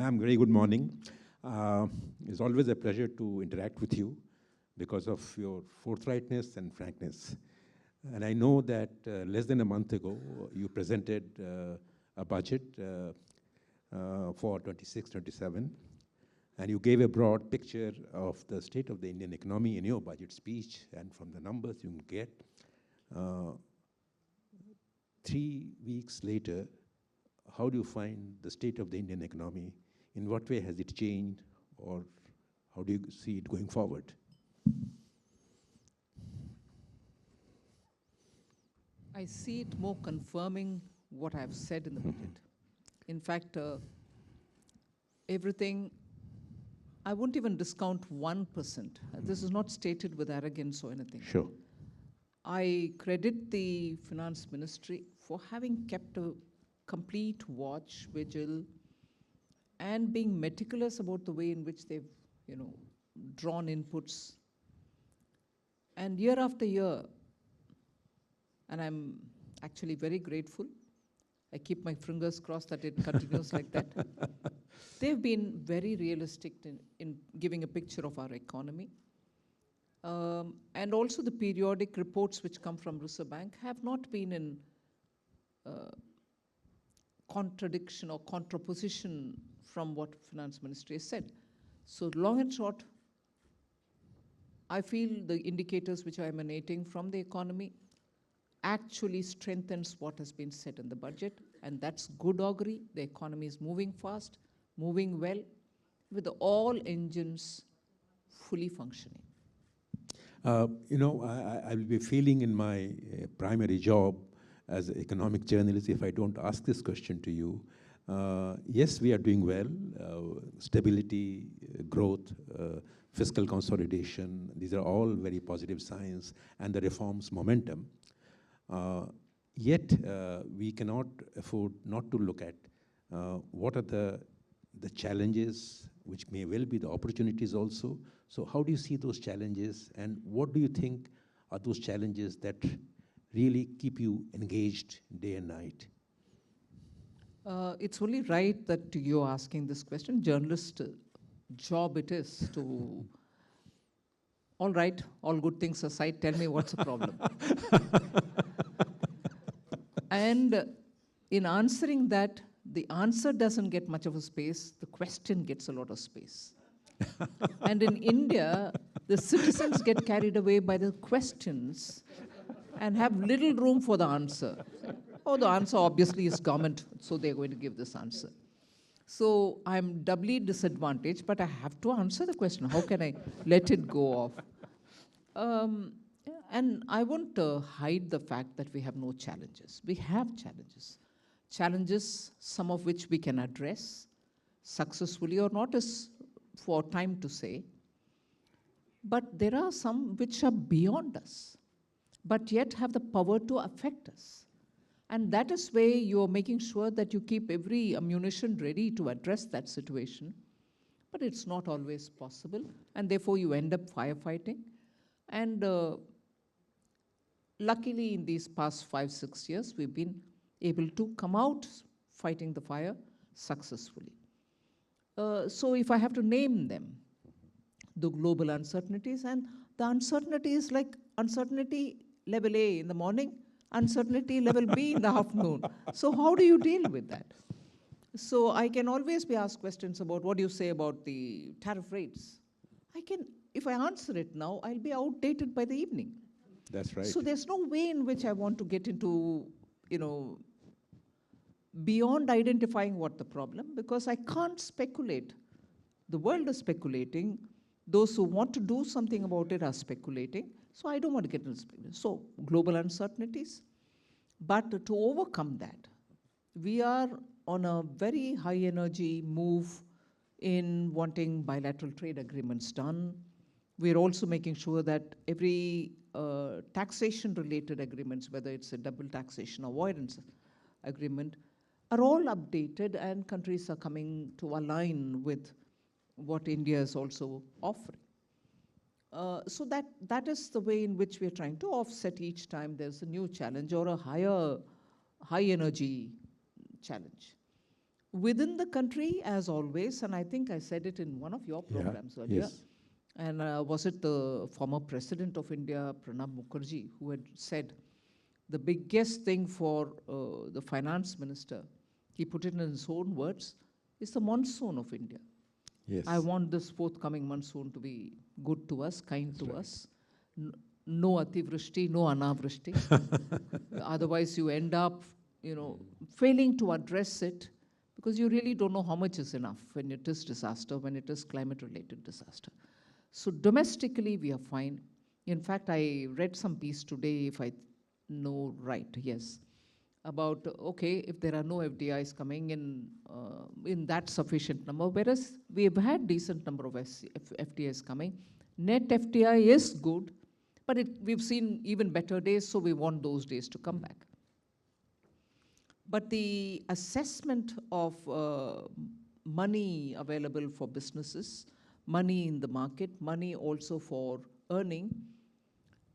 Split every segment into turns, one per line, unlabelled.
Ma'am, very good morning. It's always a pleasure to interact with you because of your forthrightness and frankness. And I know that less than a month ago, you presented a budget for 26-27, and you gave a broad picture of the state of the Indian economy in your budget speech, and from the numbers you can get. 3 weeks later, how do you find the state of the Indian economy? In what way has it changed, or how do you see it going forward?
I see it more confirming what I've said in the budget. In fact, everything, I won't even discount 1%. This is not stated with arrogance or anything.
Sure.
I credit the Finance Ministry for having kept a complete watch, vigil, and being meticulous about the way in which they've, drawn inputs. And year after year, and I'm actually very grateful. I keep my fingers crossed that it continues like that. They've been very realistic in giving a picture of our economy. And also the periodic reports which come from Reserve Bank have not been in contradiction or contraposition from what Finance Ministry has said. So long and short, I feel the indicators which are emanating from the economy actually strengthens what has been said in the budget, and that's good augury. The economy is moving fast, moving well, with all engines fully functioning.
I will be failing in my primary job as an economic journalist if I don't ask this question to you. Yes, we are doing well. Stability, growth, fiscal consolidation, these are all very positive signs, and the reforms momentum. Yet, we cannot afford not to look at what are the challenges, which may well be the opportunities also. So how do you see those challenges, and what do you think are those challenges that really keep you engaged day and night?
It's only right that you're asking this question. Journalist job it is to, all right, all good things aside, tell me what's the problem. And in answering that, the answer doesn't get much of a space, the question gets a lot of space. And in India, the citizens get carried away by the questions and have little room for the answer. Oh, the answer obviously is government, so they're going to give this answer. So I'm doubly disadvantaged, but I have to answer the question. How can I let it go off? And I won't hide the fact that we have no challenges. We have challenges. Challenges, some of which we can address successfully or not, is for time to say. But there are some which are beyond us, but yet have the power to affect us. And that is where you're making sure that you keep every ammunition ready to address that situation. But it's not always possible, and therefore you end up firefighting. And luckily, in these past 5-6 years, we've been able to come out fighting the fire successfully. So if I have to name them, the global uncertainties, and the uncertainty is like uncertainty level A in the morning, uncertainty level B in the afternoon. So how do you deal with that? So I can always be asked questions about what do you say about the tariff rates. If I answer it now, I'll be outdated by the evening.
That's right.
So there's no way in which I want to get into, beyond identifying what the problem, because I can't speculate. The world is speculating. Those who want to do something about it are speculating. So I don't want to get into speculation. So global uncertainties. But to overcome that, we are on a very high energy move in wanting bilateral trade agreements done. We're also making sure that every taxation-related agreements, whether it's a double taxation avoidance agreement, are all updated, and countries are coming to align with what India is also offering. So that is the way in which we're trying to offset each time there's a new challenge or a high energy challenge. Within the country, as always, and I think I said it in one of your programs earlier,
Yes.
and was it the former President of India, Pranab Mukherjee, who had said the biggest thing for the Finance Minister, he put it in his own words, is the monsoon of India.
Yes.
I want this forthcoming monsoon to be good to us, kind to
right.
us. No ativrishti, no anavrishti. Otherwise, you end up, failing to address it because you really don't know how much is enough when it is disaster, when it is climate-related disaster. So domestically, we are fine. In fact, I read some piece today, if I know right, yes, about, okay, if there are no FDIs coming in that sufficient number, whereas we have had decent number of FDIs coming. Net FDI is good, but we've seen even better days, so we want those days to come back. But the assessment of money available for businesses, money in the market, money also for earning,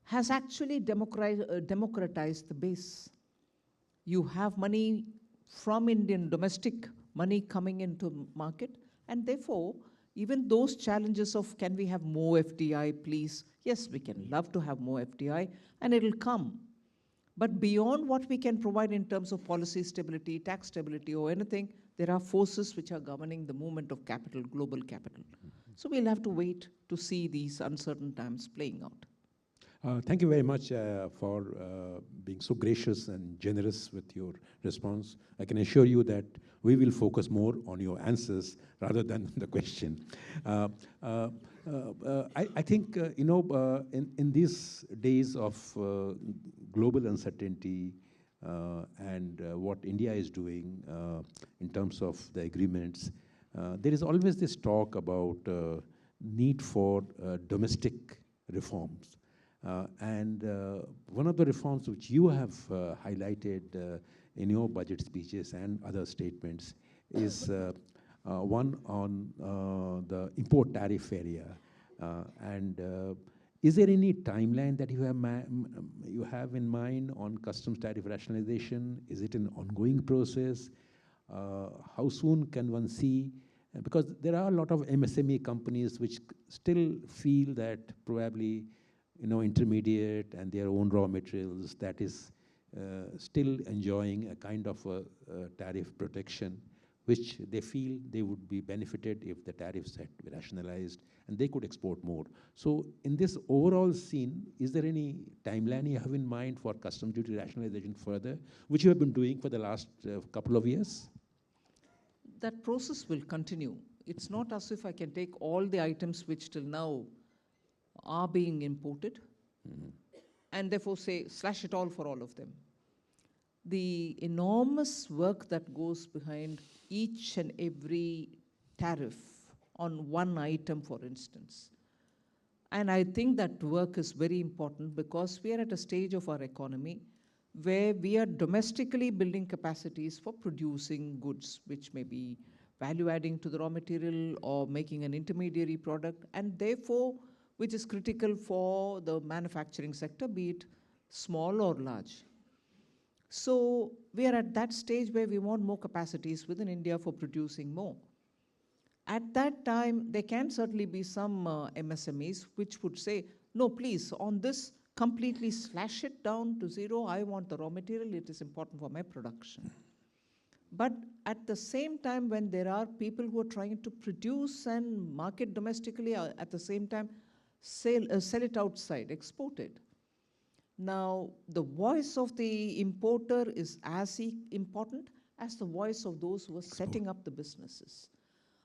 has actually democratized the base. You have money from Indian domestic money coming into market, and therefore, even those challenges of can we have more FDI, please? Yes, we can love to have more FDI, and it'll come. But beyond what we can provide in terms of policy stability, tax stability, or anything, there are forces which are governing the movement of capital, global capital. So we'll have to wait to see these uncertain times playing out.
Thank you very much for being so gracious and generous with your response. I can assure you that we will focus more on your answers rather than the question. I think, in these days of global uncertainty and what India is doing in terms of the agreements, there is always this talk about need for domestic reforms. And one of the reforms which you have highlighted in your budget speeches and other statements is one on the import tariff area. Is there any timeline that you have in mind on customs tariff rationalization? Is it an ongoing process? How soon can one see? Because there are a lot of MSME companies which still feel that probably intermediate and their own raw materials, that is still enjoying a kind of a tariff protection, which they feel they would be benefited if the tariffs had been rationalized and they could export more. So in this overall scene, is there any timeline you have in mind for customs duty rationalization further, which you have been doing for the last couple of years?
That process will continue. It's not as if I can take all the items which till now are being imported and therefore say, slash it all for all of them. The enormous work that goes behind each and every tariff on one item, for instance. And I think that work is very important because we are at a stage of our economy where we are domestically building capacities for producing goods, which may be value adding to the raw material or making an intermediary product, and therefore, which is critical for the manufacturing sector, be it small or large. So we are at that stage where we want more capacities within India for producing more. At that time, there can certainly be some MSMEs which would say, no, please, on this, completely slash it down to zero. I want the raw material. It is important for my production. But at the same time, when there are people who are trying to produce and market domestically, at the same time, sell it outside, export it. Now, the voice of the importer is as important as the voice of those who are setting up the businesses.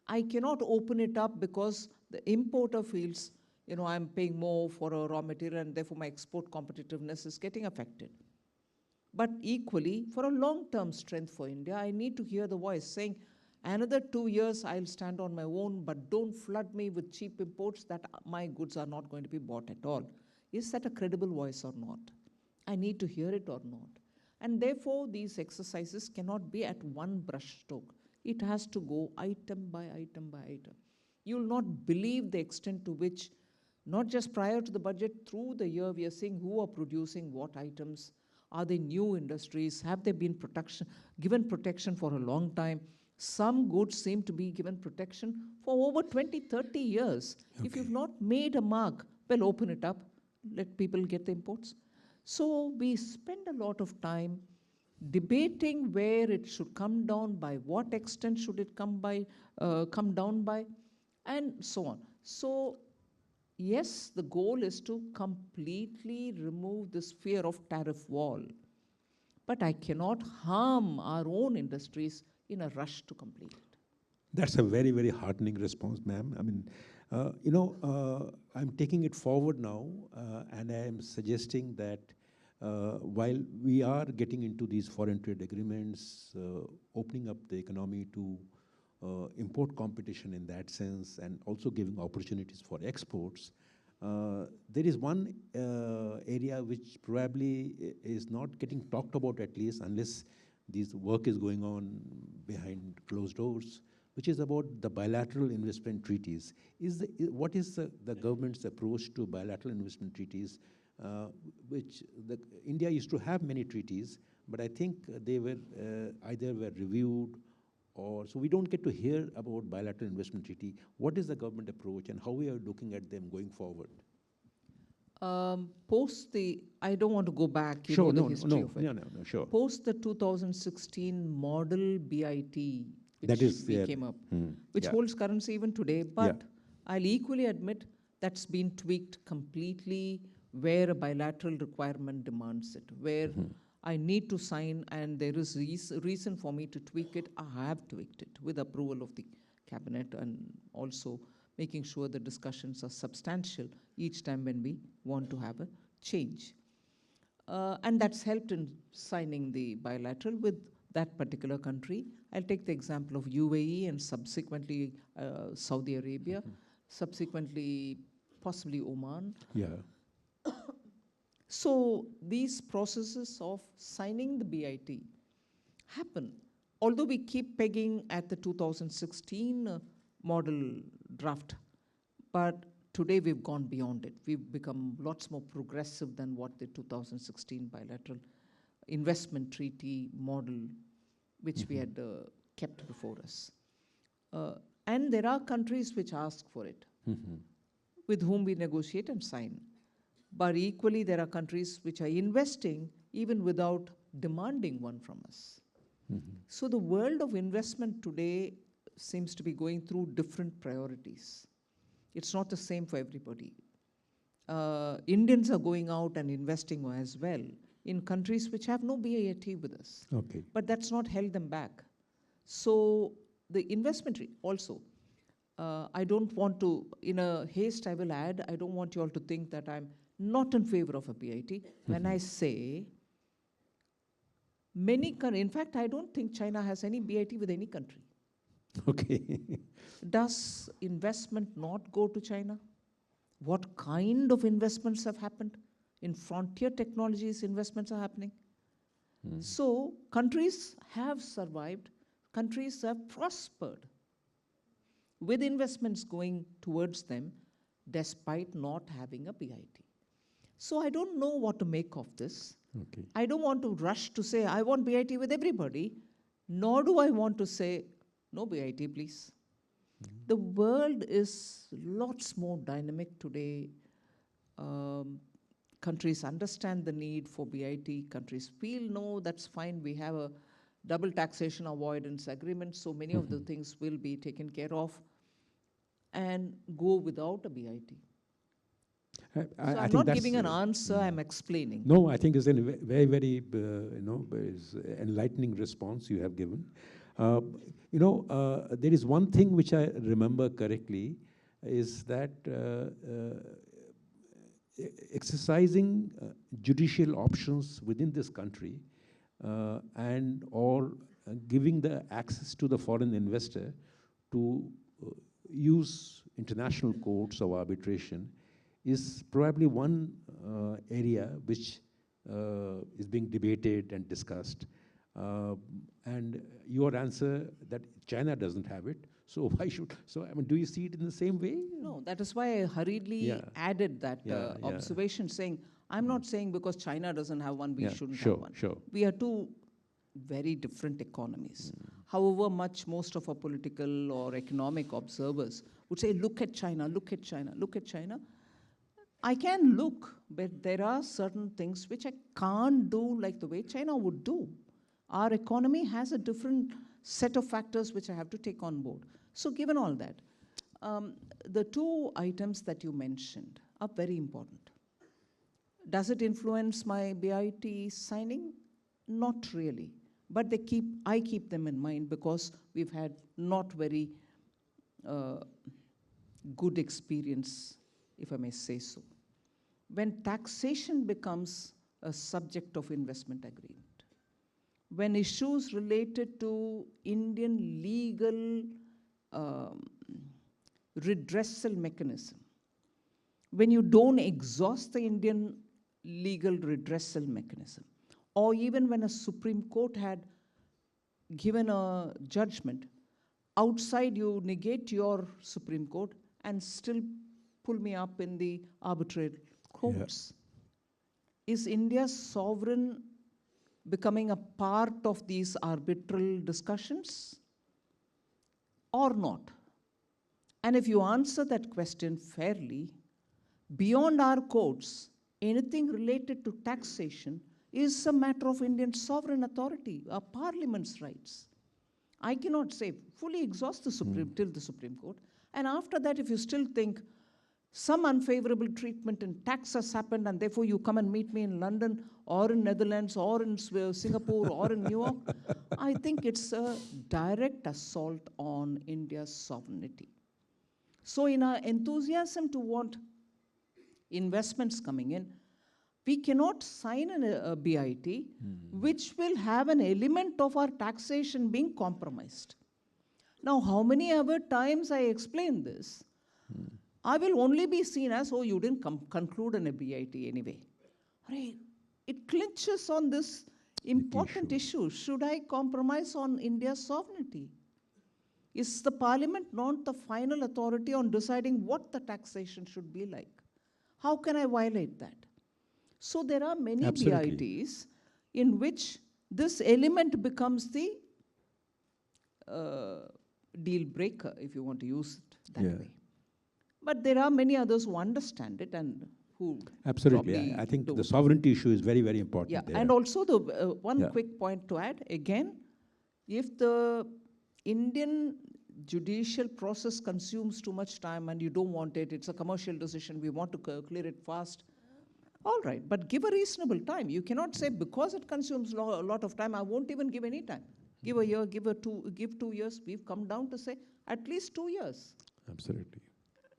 I cannot open it up because the importer feels, I'm paying more for a raw material and therefore my export competitiveness is getting affected. But equally, for a long-term strength for India, I need to hear the voice saying, another 2 years I'll stand on my own, but don't flood me with cheap imports that my goods are not going to be bought at all. Is that a credible voice or not? I need to hear it or not. And therefore, these exercises cannot be at one brushstroke. It has to go item by item by item. You'll not believe the extent to which, not just prior to the budget, through the year, we are seeing who are producing what items. Are they new industries? Have they been given protection for a long time? Some goods seem to be given protection for over 20, 30 years. If you've not made a mark, well, open it up, let people get the imports. So we spend a lot of time debating where it should come down, by what extent should it come down by, and so on. So yes, the goal is to completely remove this fear of tariff wall. But I cannot harm our own industries in a rush to complete it.
That's a very, very heartening response, ma'am. I mean, I'm taking it forward now, and I am suggesting that while we are getting into these foreign trade agreements, opening up the economy to import competition in that sense, and also giving opportunities for exports, there is one area which probably is not getting talked about, at least unless this work is going on behind closed doors, which is about the bilateral investment treaties. What is the government's approach to bilateral investment treaties, which India used to have many treaties, but I think they were either were reviewed, or so we don't get to hear about bilateral investment treaty. What is the government approach, and how we are looking at them going forward?
I don't want to go back,
Sure,
the history of it.
No, sure.
Post the 2016 model BIT, which came up, which holds currency even today, but I'll equally admit that's been tweaked completely where a bilateral requirement demands it, where I need to sign and there is reason for me to tweak it. I have tweaked it with approval of the cabinet, and also making sure the discussions are substantial each time when we want to have a change. And that's helped in signing the bilateral with that particular country. I'll take the example of UAE and subsequently Saudi Arabia, subsequently possibly Oman.
Yeah.
So these processes of signing the BIT happen. Although we keep pegging at the 2016 model draft, but today we've gone beyond it. We've become lots more progressive than what the 2016 bilateral investment treaty model, which we had kept before us. And there are countries which ask for it, with whom we negotiate and sign. But equally, there are countries which are investing even without demanding one from us. So the world of investment today seems to be going through different priorities. It's not the same for everybody. Indians are going out and investing as well in countries which have no BIT with us.
Okay.
But that's not held them back. So the investment also, I don't want to, in a haste I will add, I don't want you all to think that I'm not in favor of a BIT. When I say in fact, I don't think China has any BIT with any country.
Okay.
Does investment not go to China? What kind of investments have happened? In frontier technologies, investments are happening. So countries have survived, countries have prospered with investments going towards them despite not having a BIT. So I don't know what to make of this.
Okay.
I don't want to rush to say I want BIT with everybody, nor do I want to say no BIT, please. The world is lots more dynamic today. Countries understand the need for BIT. Countries feel, no, that's fine. We have a double taxation avoidance agreement, so many of the things will be taken care of, and go without a BIT. I'm not giving an answer, I'm explaining.
No, I think it's a very, very is enlightening response you have given. There is one thing which I remember correctly, is that exercising judicial options within this country and or giving the access to the foreign investor to use international courts of arbitration is probably one area which is being debated and discussed. And your answer that China doesn't have it, so why should, so I mean, do you see it in the same way?
No, that is why I hurriedly added that observation, saying, I'm not saying because China doesn't have one, we shouldn't have one.
Sure.
We are two very different economies. however much most of our political or economic observers would say, look at China, look at China, look at China. I can look, but there are certain things which I can't do like the way China would do. Our economy has a different set of factors which I have to take on board. So given all that, the two items that you mentioned are very important. Does it influence my BIT signing? Not really. But I keep them in mind because we've had not very good experience, if I may say so. When taxation becomes a subject of investment agreement, when issues related to Indian legal redressal mechanism, when you don't exhaust the Indian legal redressal mechanism, or even when a Supreme Court had given a judgment, outside you negate your Supreme Court and still pull me up in the arbitrary courts. Yeah. Is India's sovereign becoming a part of these arbitral discussions or not? And if you answer that question fairly, beyond our courts, anything related to taxation is a matter of Indian sovereign authority, our parliament's rights. I cannot say fully exhaust the till the Supreme Court. And after that, if you still think some unfavorable treatment in tax has happened and therefore you come and meet me in London or in Netherlands or in Singapore or in New York, I think it's a direct assault on India's sovereignty. So in our enthusiasm to want investments coming in, we cannot sign a BIT which will have an element of our taxation being compromised. Now, how many ever times I explain this, I will only be seen as, oh, you didn't conclude on a BIT anyway. Right? It clinches on this important issue. Should I compromise on India's sovereignty? Is the parliament not the final authority on deciding what the taxation should be like? How can I violate that? So there are many BITs in which this element becomes the deal breaker, if you want to use it that way. But there are many others who understand it and who
absolutely. I think the sovereignty issue is very, very important there.
And also the one quick point to add, again, if the Indian judicial process consumes too much time and you don't want it, it's a commercial decision, we want to clear it fast, all right, but give a reasonable time. You cannot say because it consumes a lot of time, I won't even give any time. Give a year, give 2 years. We've come down to say at least 2 years.
Absolutely.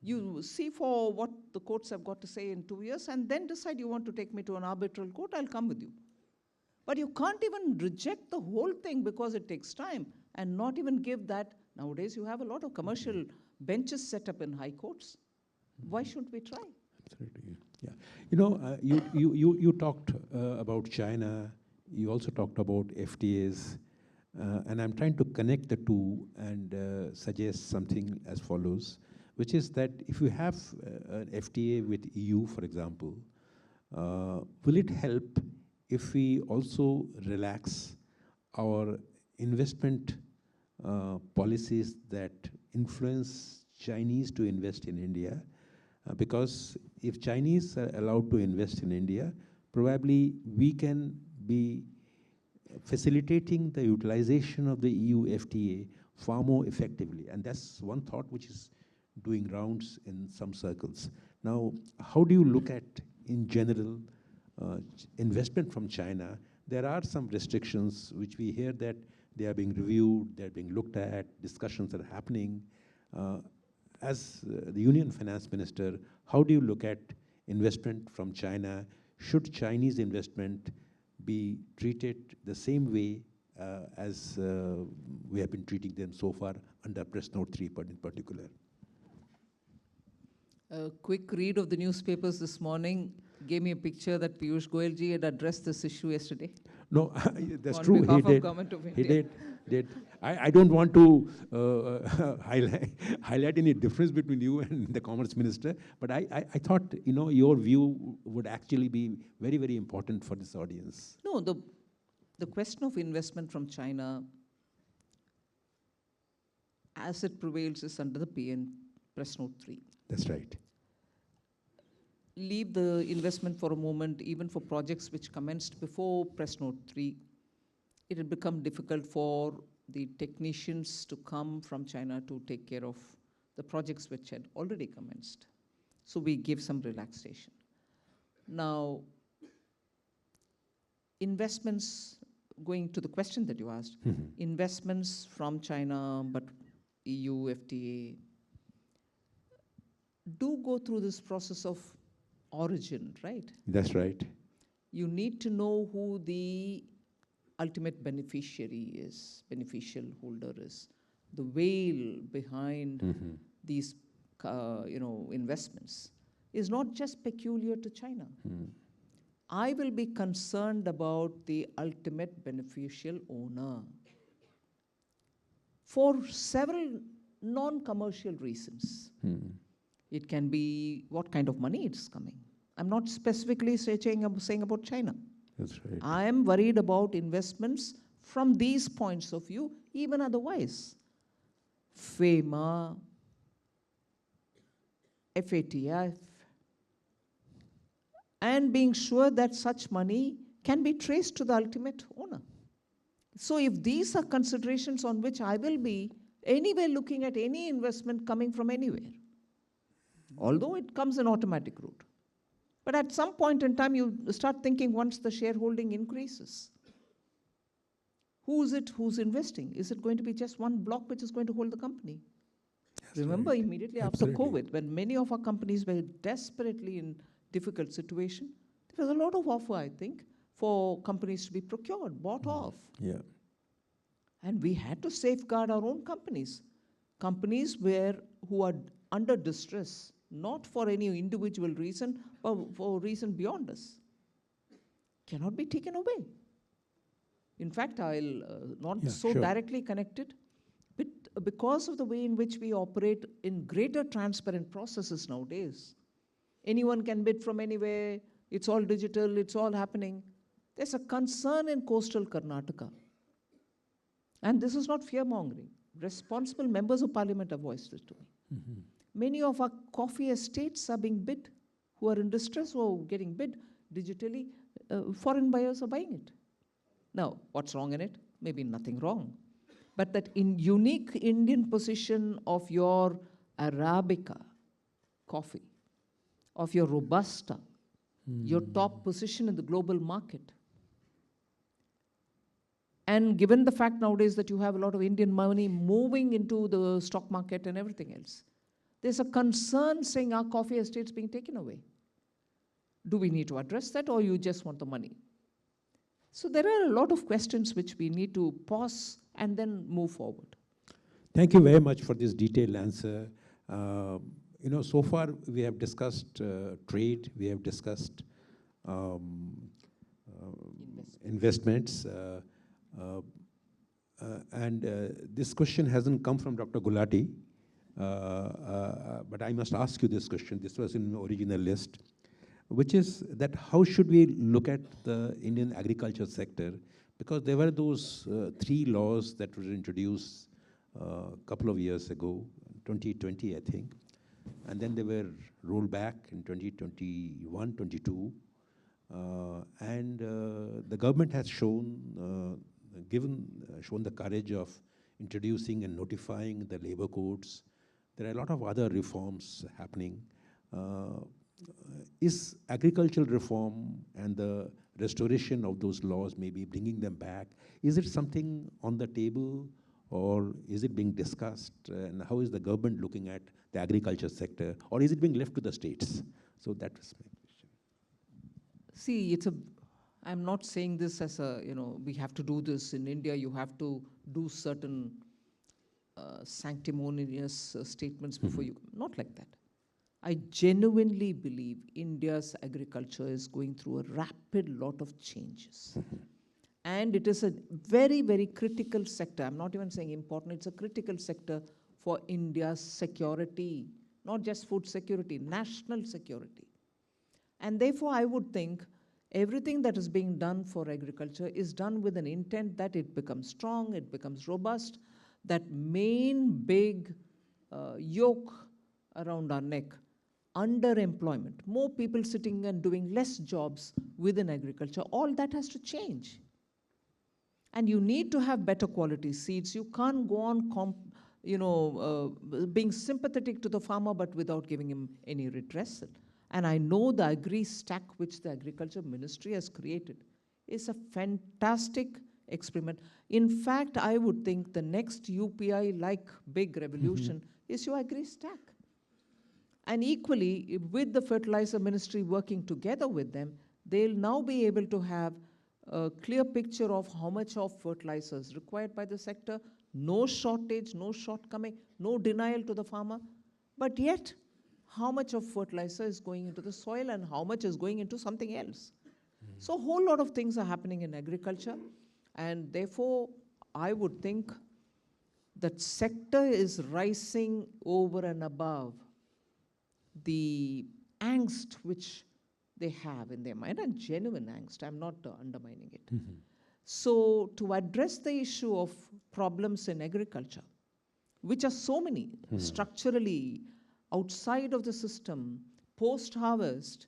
You see for what the courts have got to say in 2 years and then decide you want to take me to an arbitral court, I'll come with you. But you can't even reject the whole thing because it takes time and not even give that. Nowadays you have a lot of commercial benches set up in high courts. Why shouldn't we try?
Absolutely. Yeah. You know, you talked about China. You also talked about FTAs. And I'm trying to connect the two and suggest something as follows, which is that if you have an FTA with EU, for example, will it help if we also relax our investment policies that influence Chinese to invest in India? Because if Chinese are allowed to invest in India, probably we can be facilitating the utilization of the EU FTA far more effectively. And that's one thought which is doing rounds in some circles. Now, how do you look at, in general, investment from China? There are some restrictions which we hear that they are being reviewed, they're being looked at, discussions are happening. As the Union Finance Minister, how do you look at investment from China? Should Chinese investment be treated the same way as we have been treating them so far under Press Note 3 in particular?
A quick read of the newspapers this morning gave me a picture that Piyush Goyalji had addressed this issue yesterday.
No, that's true. He did. He did. I don't want to highlight any difference between you and the Commerce Minister, but I thought, you know, your view would actually be very, very important for this audience.
No, the question of investment from China as it prevails is under the PN Press Note 3.
That's right.
Leave the investment for a moment, even for projects which commenced before Press Note 3. It had become difficult for the technicians to come from China to take care of the projects which had already commenced. So we gave some relaxation. Now, investments, going to the question that you asked, investments from China, but EU, FTA, do go through this process of origin, right?
That's right.
You need to know who the ultimate beneficiary is, beneficial holder is. The whale behind these investments is not just peculiar to China. I will be concerned about the ultimate beneficial owner for several non-commercial reasons. It can be what kind of money it's coming. I'm not specifically saying about China.
That's right.
I am worried about investments from these points of view, even otherwise. FEMA, FATF, and being sure that such money can be traced to the ultimate owner. So if these are considerations on which I will be anyway looking at any investment coming from anywhere, although it comes in automatic route. But at some point in time, you start thinking once the shareholding increases, who is it who's investing? Is it going to be just one block which is going to hold the company? That's Remember, right. Immediately Absolutely. After COVID, when many of our companies were desperately in difficult situation, there was a lot of offer, I think, for companies to be procured, bought off.
Yeah.
And we had to safeguard our own companies. Companies who are under distress, not for any individual reason, but for a reason beyond us, cannot be taken away. In fact, I'll not directly connected, but because of the way in which we operate in greater transparent processes nowadays, anyone can bid from anywhere, it's all digital, it's all happening. There's a concern in coastal Karnataka. And this is not fear-mongering. Responsible members of parliament have voiced this to me. Many of our coffee estates are being bid, who are in distress, who are getting bid digitally. Foreign buyers are buying it. Now, what's wrong in it? Maybe nothing wrong. But that unique Indian position of your Arabica coffee, of your Robusta, your top position in the global market. And given the fact nowadays that you have a lot of Indian money moving into the stock market and everything else, there's a concern saying our coffee estate's being taken away. Do we need to address that, or you just want the money? So there are a lot of questions which we need to pause and then move forward.
Thank you very much for this detailed answer. So far we have discussed trade, we have discussed investments, and this question hasn't come from Dr. Gulati, but I must ask you this question. This was in the original list, which is that how should we look at the Indian agriculture sector? Because there were those 3 laws that were introduced a couple of years ago, 2020, I think. And then they were rolled back in 2021, 22. And the government has shown the courage of introducing and notifying the labor codes. There are a lot of other reforms happening. Is agricultural reform and the restoration of those laws, maybe bringing them back, is it something on the table, or is it being discussed? And how is the government looking at the agriculture sector, or is it being left to the states? So that was my question.
See, I'm not saying this as we have to do this in India, you have to do certain sanctimonious statements before you, not like that. I genuinely believe India's agriculture is going through a rapid lot of changes. And it is a very, very critical sector. I'm not even saying important, it's a critical sector for India's security, not just food security, national security. And therefore, I would think everything that is being done for agriculture is done with an intent that it becomes strong, it becomes robust, that main big yoke around our neck, underemployment, more people sitting and doing less jobs within agriculture, all that has to change. And you need to have better quality seeds. You can't go on being sympathetic to the farmer but without giving him any redressal. And I know the agri-stack which the Agriculture Ministry has created is a fantastic experiment. In fact, I would think the next UPI-like big revolution is your agri-stack. And equally, with the Fertilizer Ministry working together with them, they'll now be able to have a clear picture of how much of fertilizer is required by the sector, no shortage, no shortcoming, no denial to the farmer, but yet how much of fertilizer is going into the soil and how much is going into something else. So a whole lot of things are happening in agriculture, and therefore I would think that sector is rising over and above the angst which they have in their mind, and genuine angst. I'm not undermining it. So to address the issue of problems in agriculture, which are so many, structurally outside of the system, post-harvest,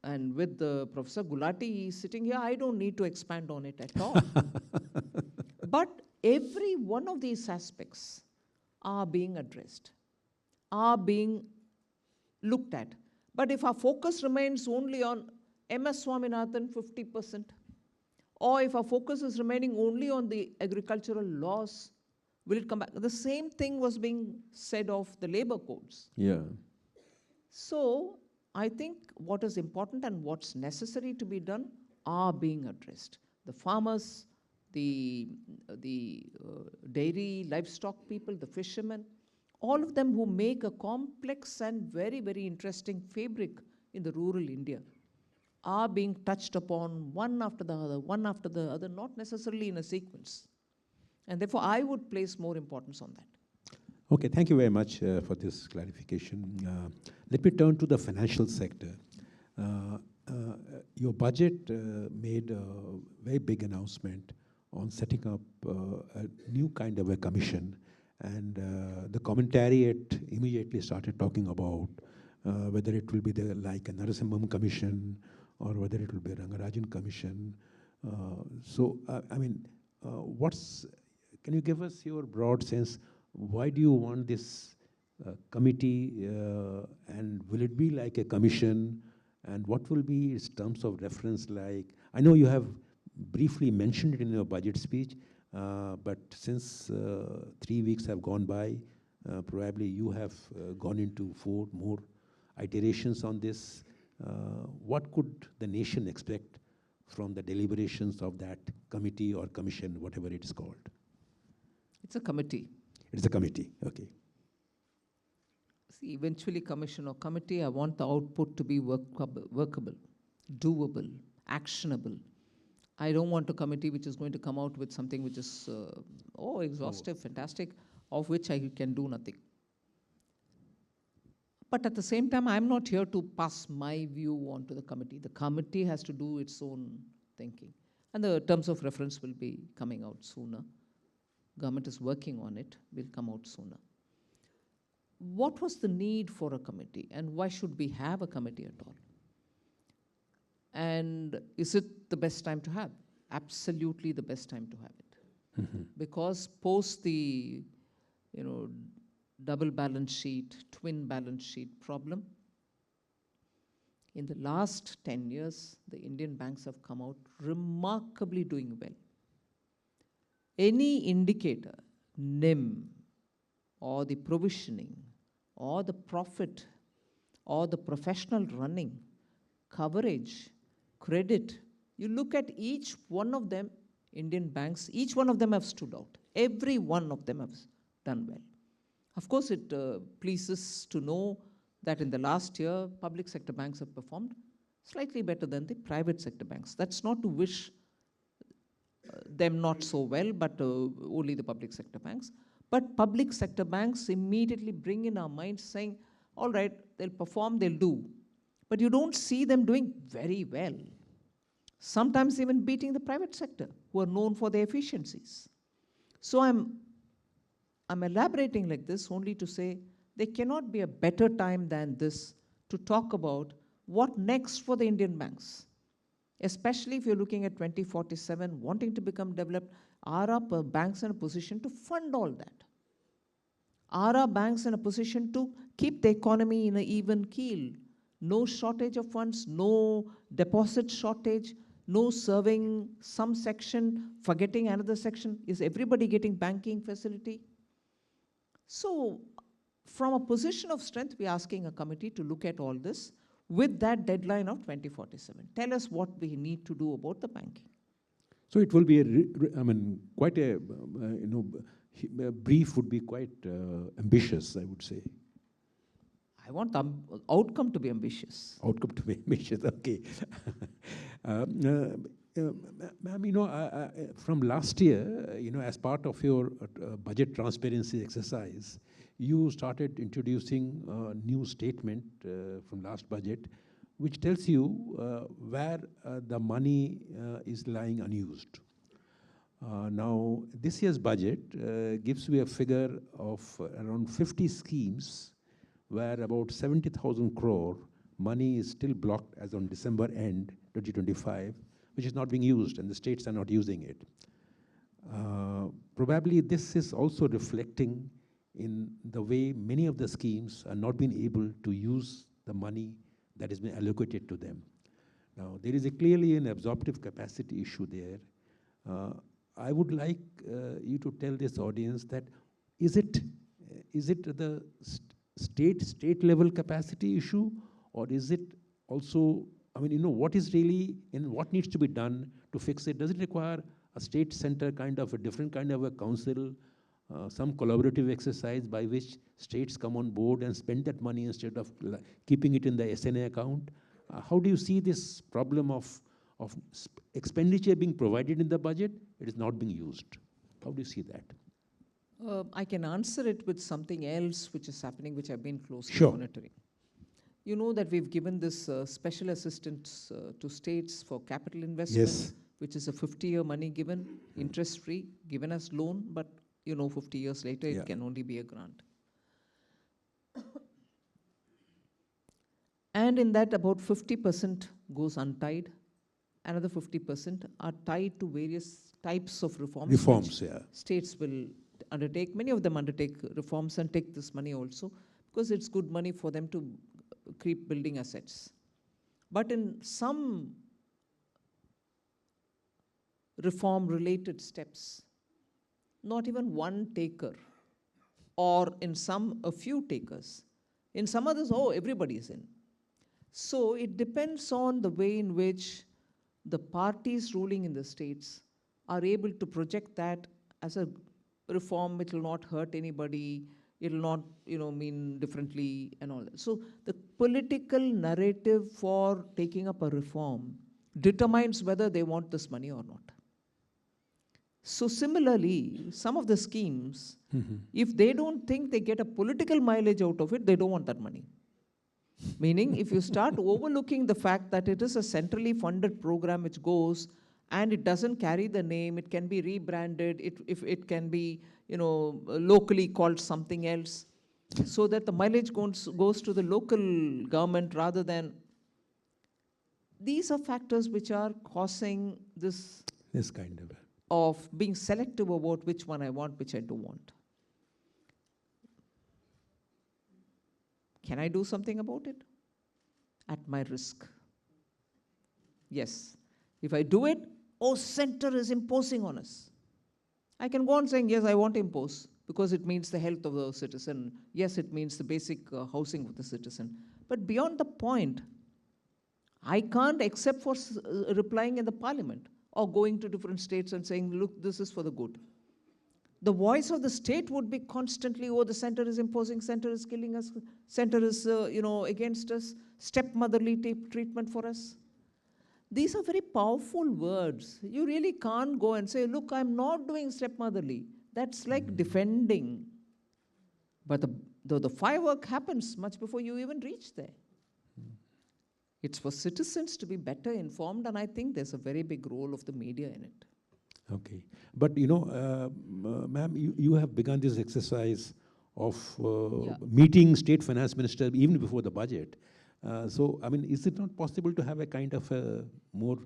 and with the Professor Gulati sitting here, I don't need to expand on it at all. But every one of these aspects are being addressed, are being looked at. But if our focus remains only on MS Swaminathan 50%, or if our focus is remaining only on the agricultural laws, will it come back? The same thing was being said of the labor codes.
Yeah.
So I think what is important and what's necessary to be done are being addressed. The farmers, the dairy, livestock people, the fishermen, all of them who make a complex and very, very interesting fabric in the rural India are being touched upon one after the other, not necessarily in a sequence. And therefore, I would place more importance on that.
Okay, thank you very much for this clarification. Let me turn to the financial sector. Your budget made a very big announcement on setting up a new kind of a commission, and the commentariat immediately started talking about whether it will be like a Narasimham Commission or whether it will be a Rangarajan Commission. Can you give us your broad sense, why do you want this committee, and will it be like a commission, and what will be its terms of reference like? I know you have briefly mentioned it in your budget speech, but since 3 weeks have gone by, probably you have gone into 4 more iterations on this. What could the nation expect from the deliberations of that committee or commission, whatever it is called?
It's a committee.
It's a committee, okay.
See, eventually commission or committee, I want the output to be workable, doable, actionable. I don't want a committee which is going to come out with something which is, exhaustive, fantastic, of which I can do nothing. But at the same time, I'm not here to pass my view on to the committee. The committee has to do its own thinking. And the terms of reference will be coming out sooner. Government is working on it, will come out sooner. What was the need for a committee, and why should we have a committee at all? And is it the best time to have? Absolutely the best time to have it. Because post the, double balance sheet, twin balance sheet problem, in the last 10 years, the Indian banks have come out remarkably doing well. Any indicator, NIM, or the provisioning, or the profit, or the professional running, coverage, credit, you look at each one of them, Indian banks, each one of them have stood out. Every one of them has done well. Of course, it pleases to know that in the last year, public sector banks have performed slightly better than the private sector banks. That's not to wish them not so well, but only the public sector banks. But public sector banks immediately bring in our minds saying, all right, they'll perform, they'll do. But you don't see them doing very well. Sometimes even beating the private sector, who are known for their efficiencies. So I'm I'm elaborating like this only to say there cannot be a better time than this to talk about what next for the Indian banks. Especially if you're looking at 2047, wanting to become developed, are our banks in a position to fund all that? Are our banks in a position to keep the economy in an even keel? No shortage of funds, no deposit shortage, no serving some section, forgetting another section. Is everybody getting banking facility? So from a position of strength, we're asking a committee to look at all this with that deadline of 2047. Tell us what we need to do about the banking.
So it will be quite a, a brief would be quite ambitious, I would say.
I want the outcome to be ambitious.
Outcome to be ambitious, okay. Ma'am, from last year, as part of your budget transparency exercise, you started introducing a new statement from last budget, which tells you where the money is lying unused. Now, this year's budget gives you a figure of around 50 schemes where about 70,000 crore money is still blocked as on December end 2025, which is not being used and the states are not using it. Probably this is also reflecting in the way many of the schemes are not being able to use the money that has been allocated to them. Now, there is clearly an absorptive capacity issue there. I would like you to tell this audience that is it the state level capacity issue, or is it also, what is really and what needs to be done to fix it? Does it require a state center kind of a different kind of a council, some collaborative exercise by which states come on board and spend that money instead of keeping it in the SNA account? How do you see this problem of expenditure being provided in the budget, it is not being used? How do you see that?
I can answer it with something else which is happening, which I've been closely
Sure.
monitoring. You know that we've given this special assistance to states for capital investment,
Yes.
which is a 50-year money given, interest-free, given as loan, but 50 years later,
Yeah.
it can only be a grant. And in that, about 50% goes untied. Another 50% are tied to various types of reforms.
Reforms, yeah.
States will undertake. Many of them undertake reforms and take this money also because it's good money for them to keep building assets. But in some reform-related steps, not even one taker, or in some, a few takers. In some others, everybody is in. So it depends on the way in which the parties ruling in the states are able to project that as a reform which will not hurt anybody, it will not, mean differently and all that. So the political narrative for taking up a reform determines whether they want this money or not. So similarly, some of the schemes, if they don't think they get a political mileage out of it, they don't want that money. Meaning, if you start overlooking the fact that it is a centrally funded program which goes and it doesn't carry the name, it can be rebranded, it can be, locally called something else, so that the mileage goes to the local government rather than. These are factors which are causing this
kind
of being selective about which one I want, which I don't want. Can I do something about it? At my risk. Yes. If I do it, center is imposing on us. I can go on saying, yes, I want to impose, because it means the health of the citizen. Yes, it means the basic housing of the citizen. But beyond the point, I can't except for replying in the parliament or going to different states and saying, look, this is for the good. The voice of the state would be constantly, the center is imposing, center is killing us, center is, against us, stepmotherly treatment for us. These are very powerful words. You really can't go and say, look, I'm not doing stepmotherly. That's like defending. But the firework happens much before you even reach there. It's for citizens to be better informed, and I think there's a very big role of the media in it.
Okay. But, ma'am, you have begun this exercise of
Yeah.
meeting state finance minister even before the budget. So, I mean, is it not possible to have a kind of a more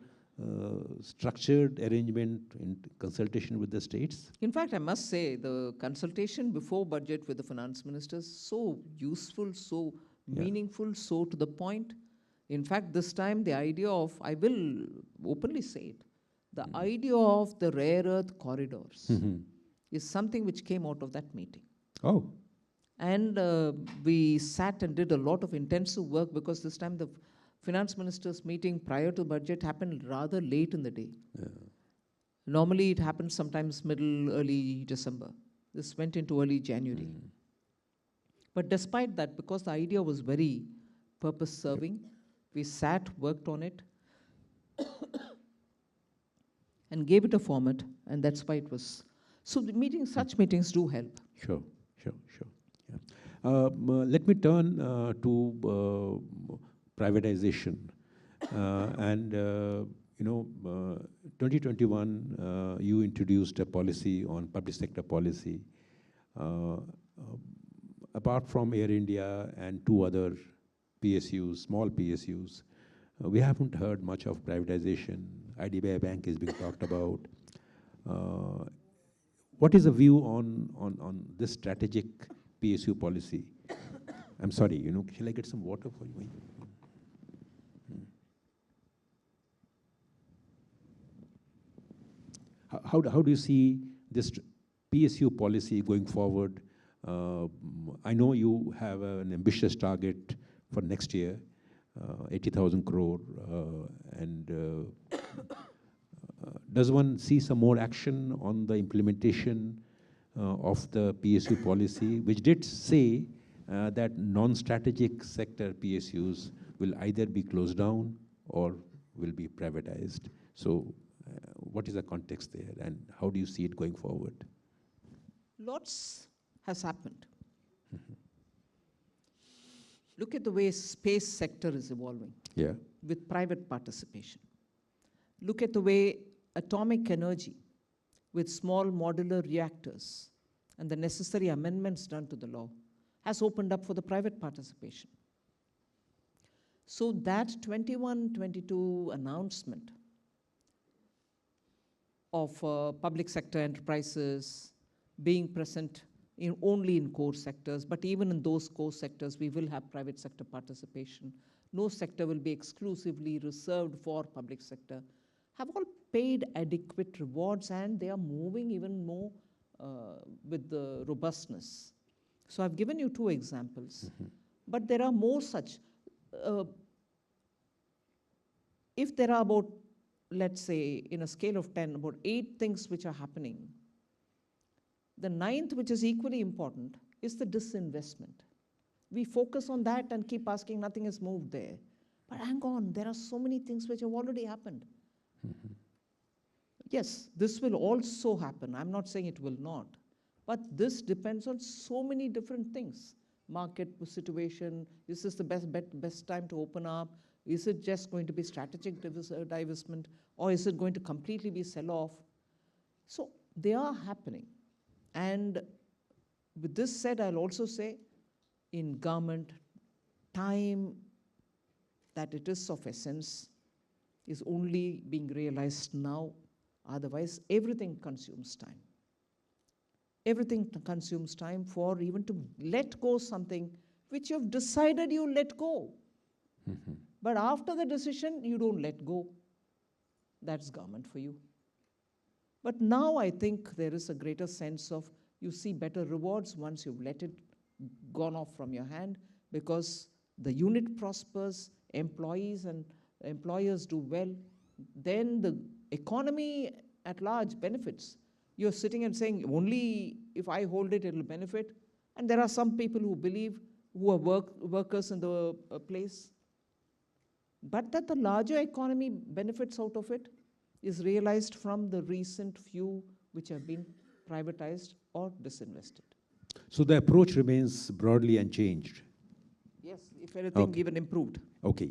structured arrangement in consultation with the states?
In fact, I must say the consultation before budget with the finance minister is so useful, so
Yeah.
meaningful, so to the point. In fact, this time the idea of, I will openly say it, the idea of the rare earth corridors is something which came out of that meeting.
Oh,
And we sat and did a lot of intensive work because this time the finance minister's meeting prior to budget happened rather late in the day.
yeah.
Normally it happens sometimes middle, early December. This went into early January. But despite that, because the idea was very purpose-serving, we sat, worked on it, and gave it a format, and that's why it was. So the meetings, such meetings do help.
Sure. Yeah. Let me turn to privatization. And 2021, you introduced a policy on public sector policy. Apart from Air India and two other PSUs, small PSUs, we haven't heard much of privatization. IDBI Bank is being talked about. What is the view on this strategic PSU policy? I'm sorry, shall I get some water for you? How do you see this PSU policy going forward? I know you have an ambitious target for next year, 80,000 crore, and does one see some more action on the implementation of the PSU policy, which did say that non-strategic sector PSUs will either be closed down or will be privatized? So what is the context there, and how do you see it going forward?
Lots has happened. Look at the way space sector is evolving.
Yeah.
With private participation. Look at the way atomic energy with small modular reactors and the necessary amendments done to the law has opened up for the private participation. So that 21-22 announcement of public sector enterprises being present only in core sectors, but even in those core sectors, we will have private sector participation. No sector will be exclusively reserved for public sector, have all paid adequate rewards, and they are moving even more with the robustness. So I've given you two examples, but there are more such. If there are about, let's say, in a scale of 10, about 8 things which are happening, the 9th, which is equally important, is the disinvestment. We focus on that and keep asking, nothing has moved there. But hang on, there are so many things which have already happened. Yes, this will also happen. I'm not saying it will not. But this depends on so many different things. Market situation, is this the best time to open up? Is it just going to be strategic divestment? Or is it going to completely be sell-off? So they are happening. And with this said, I'll also say, in government, time that it is of essence is only being realized now. Otherwise, everything consumes time. Everything consumes time for even to let go something which you've decided you let go. But after the decision, you don't let go. That's government for you. But now I think there is a greater sense of you see better rewards once you've let it gone off from your hand, because the unit prospers, employees and employers do well, then the economy at large benefits. You're sitting and saying, only if I hold it, it'll benefit. And there are some people who believe, who are workers in the place. But that the larger economy benefits out of it is realized from the recent few which have been privatized or disinvested.
So the approach remains broadly unchanged?
Yes, if anything, even improved.
Okay.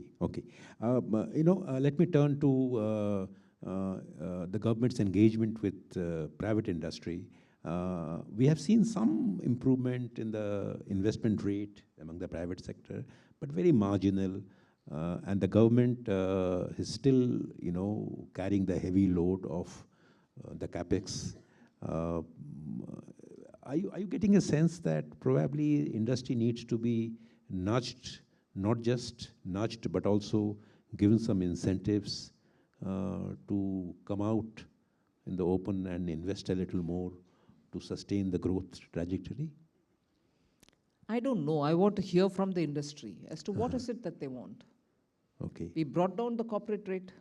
Let me turn to the government's engagement with private industry, we have seen some improvement in the investment rate among the private sector, but very marginal. And the government is still, carrying the heavy load of the capex. Are you getting a sense that probably industry needs to be nudged, not just nudged, but also given some incentives to come out in the open and invest a little more to sustain the growth trajectory?
I don't know. I want to hear from the industry as to what is it that they want.
Okay.
We brought down the corporate rate.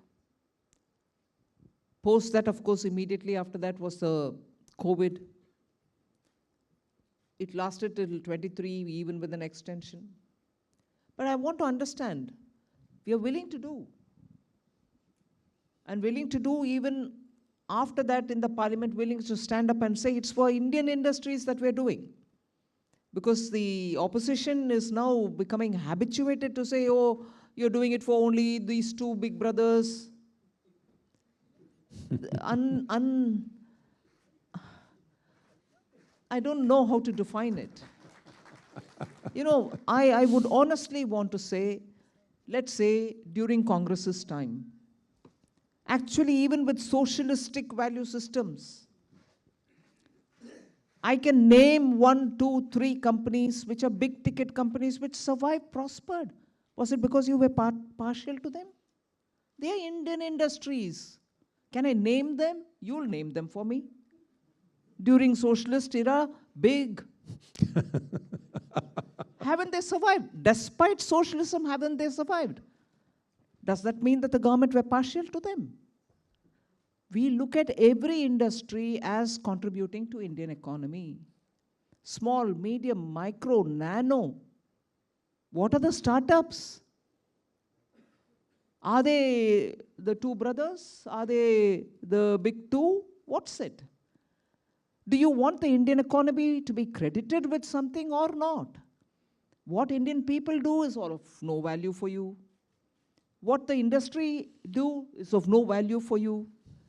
Post that, of course, immediately after that was the COVID. It lasted till 23, even with an extension. But I want to understand, we are willing to do. And willing to do even after that in the parliament, willing to stand up and say it's for Indian industries that we're doing. Because the opposition is now becoming habituated to say, oh, you're doing it for only these two big brothers. I don't know how to define it. I would honestly want to say, let's say during Congress's time, actually even with socialistic value systems, I can name 1, 2, 3 companies which are big ticket companies which survived, prospered. Was it because you were partial to them? They are Indian industries. Can I name them? You'll name them for me. During socialist era, big. Haven't they survived? Despite socialism, haven't they survived? Does that mean that the government were partial to them? We look at every industry as contributing to Indian economy. Small, medium, micro, nano. What are the startups? Are they the two brothers? Are they the big two? What's it? Do you want the Indian economy to be credited with something or not? What Indian people do is of no value for you. What the industry do is of no value for you.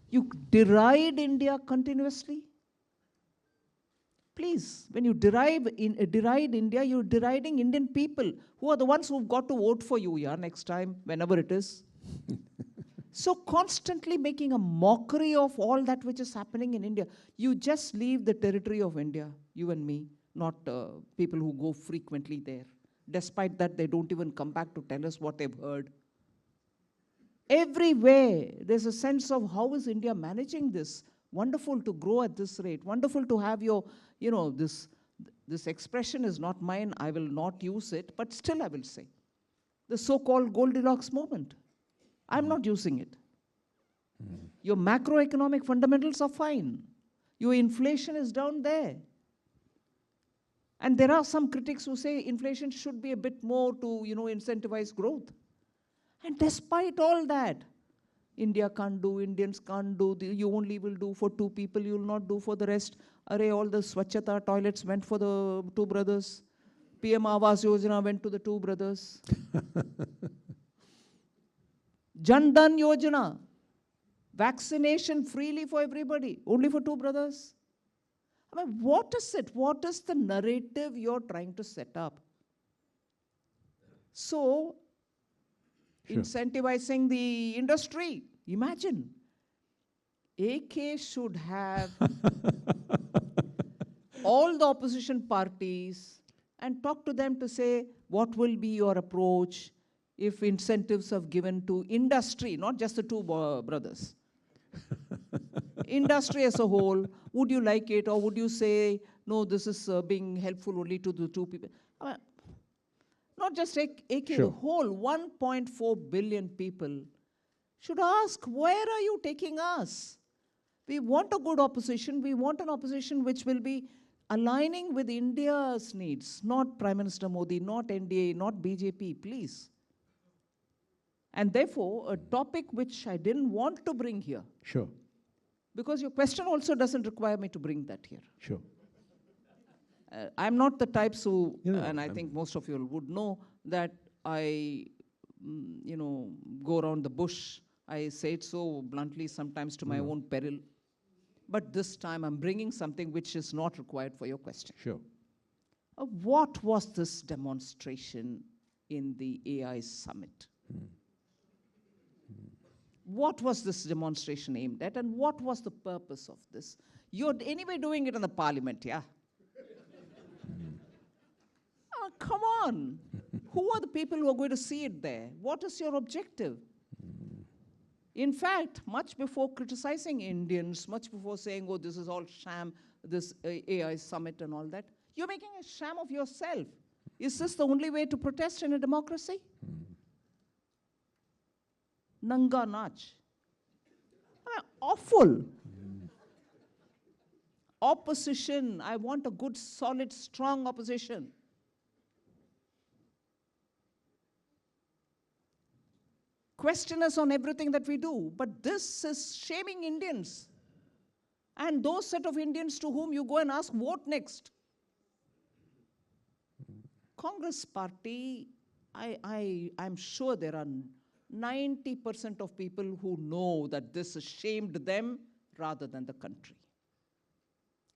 You deride India continuously. Please, when you deride India, you're deriding Indian people who are the ones who've got to vote for you, next time, whenever it is. So constantly making a mockery of all that which is happening in India. You just leave the territory of India, you and me, not people who go frequently there. Despite that, they don't even come back to tell us what they've heard. Everywhere, there's a sense of how is India managing this? Wonderful to grow at this rate. Wonderful to have your, this expression is not mine. I will not use it, but still I will say. The so-called Goldilocks moment. I'm not using it. Your macroeconomic fundamentals are fine. Your inflation is down there. And there are some critics who say inflation should be a bit more to, incentivize growth. And despite all that, India can't do, Indians can't do, you only will do for 2 people, you will not do for the rest. All the Swachhata toilets went for the 2 brothers. PM Awas Yojana went to the 2 brothers. Jan Dhan Yojana, vaccination freely for everybody, only for 2 brothers. What is it? What is the narrative you're trying to set up? So, sure. Incentivizing the industry, imagine. AK should have all the opposition parties and talk to them to say, what will be your approach if incentives are given to industry, not just the 2 brothers. Industry as a whole, would you like it, or would you say, no, this is being helpful only to the 2 people? Not just AK, sure. The whole 1.4 billion people should ask, where are you taking us? We want a good opposition. We want an opposition which will be aligning with India's needs, not Prime Minister Modi, not NDA, not BJP, please. And therefore, a topic which I didn't want to bring here.
Sure.
Because your question also doesn't require me to bring that here.
Sure.
I'm not the types who, and I think most of you would know, that I, go around the bush I say it so bluntly sometimes to my own peril. But this time I'm bringing something which is not required for your question.
Sure.
What was this demonstration in the AI summit? What was this demonstration aimed at, and what was the purpose of this? You're anyway doing it in the parliament, yeah? Oh, come on. Who are the people who are going to see it there? What is your objective? In fact, much before criticizing Indians, much before saying, oh, this is all sham, this AI summit and all that, you're making a sham of yourself. Is this the only way to protest in a democracy? Nanga Nach. I mean, awful. Opposition. I want a good, solid, strong opposition. Question us on everything that we do. But this is shaming Indians. And those set of Indians to whom you go and ask, vote next. Congress party, I'm sure there are 90% of people who know that this has shamed them rather than the country.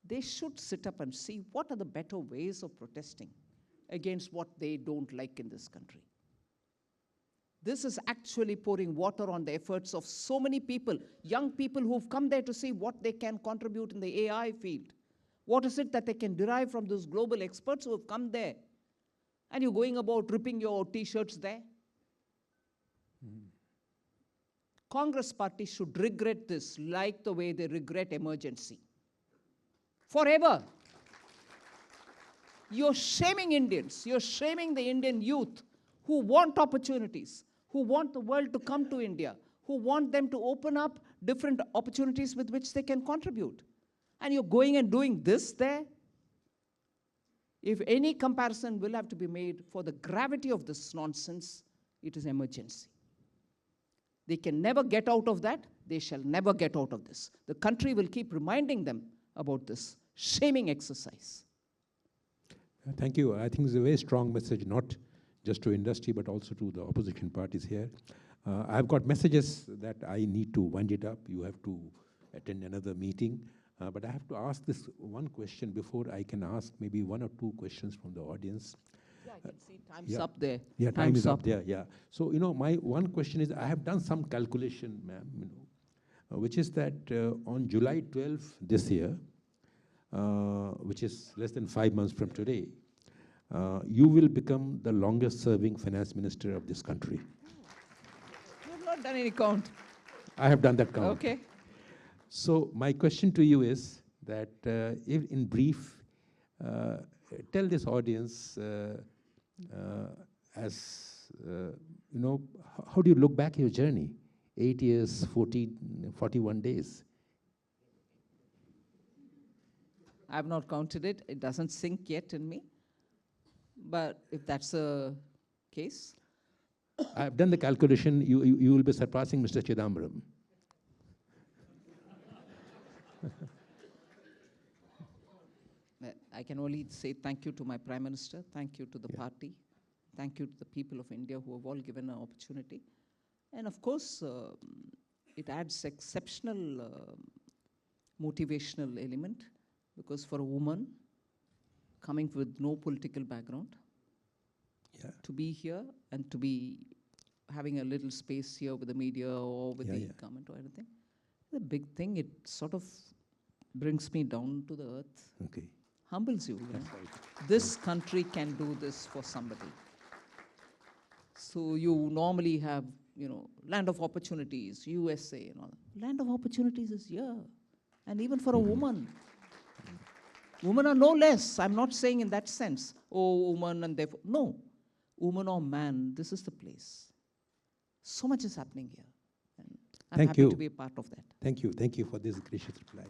They should sit up and see what are the better ways of protesting against what they don't like in this country. This is actually pouring water on the efforts of so many people, young people who've come there to see what they can contribute in the AI field. What is it that they can derive from those global experts who have come there? And you're going about ripping your T-shirts there? Congress party should regret this like the way they regret emergency. Forever. You're shaming Indians. You're shaming the Indian youth who want opportunities, who want the world to come to India, who want them to open up different opportunities with which they can contribute. And you're going and doing this there? If any comparison will have to be made for the gravity of this nonsense, it is emergency. They can never get out of that. They shall never get out of this. The country will keep reminding them about this shaming exercise.
Thank you. I think it's a very strong message, not just to industry, but also to the opposition parties here. I've got messages that I need to wind it up. You have to attend another meeting. But I have to ask this one question before I can ask maybe one or two questions from the audience.
Yeah, I can see time's up there.
Yeah, time is up there, yeah. So, my one question is, I have done some calculation, ma'am, which is that on July 12th this year, which is less than 5 months from today, you will become the longest serving finance minister of this country.
You have not done any count.
I have done that count.
Okay.
So my question to you is that, if in brief, tell this audience how do you look back at your journey? 8 years, 41 days.
I have not counted it. It doesn't sink yet in me. But if that's the case.
I have done the calculation. You will be surpassing Mr. Chidambaram.
I can only say thank you to my Prime Minister, thank you to the party, thank you to the people of India who have all given an opportunity. And of course, it adds exceptional motivational element, because for a woman coming with no political background, to be here and to be having a little space here with the media or with the government or anything, the big thing. It sort of brings me down to the earth.
Okay.
Humbles you.
That's right.
This country can do this for somebody. So you normally have, land of opportunities, USA and all. Land of opportunities is here. And even for a woman. Women are no less. I'm not saying in that sense, oh, woman and therefore. No. Woman or man, this is the place. So much is happening here. And I'm happy to be a part of that.
Thank you. Thank you for this gracious reply.